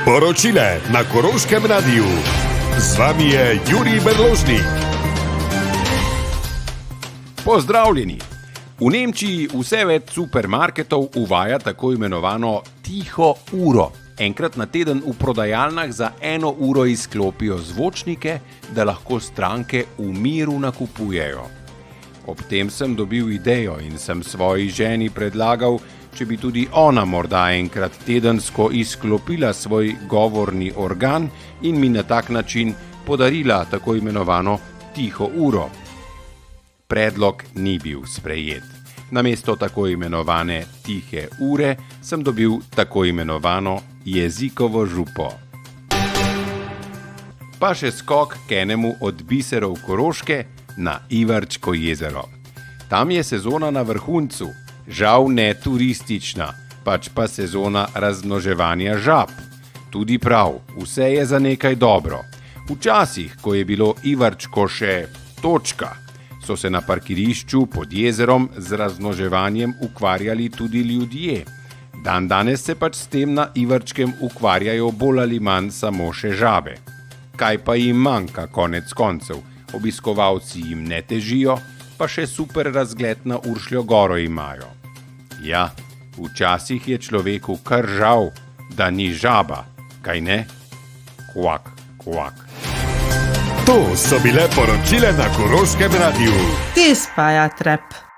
Poročile na Koroškem radiju. Z vami je Jurij Berložnik. Pozdravljeni! V Nemčiji vse več supermarketov uvaja tako imenovano tiho uro. Enkrat na teden v prodajalnah za 1 uro izklopijo zvočnike, da lahko stranke v miru nakupujejo. Ob tem sem dobil idejo in sem svoji ženi predlagal, če bi tudi ona morda enkrat tedensko izklopila svoj govorni organ in mi na tak način podarila tako imenovano tiho uro. Predlog ni bil sprejet. Namesto tako imenovane tihe ure sem dobil tako imenovano jezikovo župo. Pa še skok k enemu od biserov Koroške na Ivarčko jezero. Tam je sezona na vrhuncu, žal ne turistična, pač pa sezona razmnoževanja žab. Tudi prav, vse je za nekaj dobro. Včasih, ko je bilo Ivarčko še točka, so se na parkirišču pod jezerom z razmnoževanjem ukvarjali tudi ljudje. Dandanes se pač s tem na Ivarčkem ukvarjajo bolj ali manj samo še žabe. Kaj pa jim manjka konec koncev? Obiskovalci jim ne težijo, pa še super razgled na Uršljo goro imajo. Ja, včasih je človeku kar žal, da ni žaba, kaj ne? Kvak, kvak. To so bile poročile na Koroškem radiju. Kis pa je trep.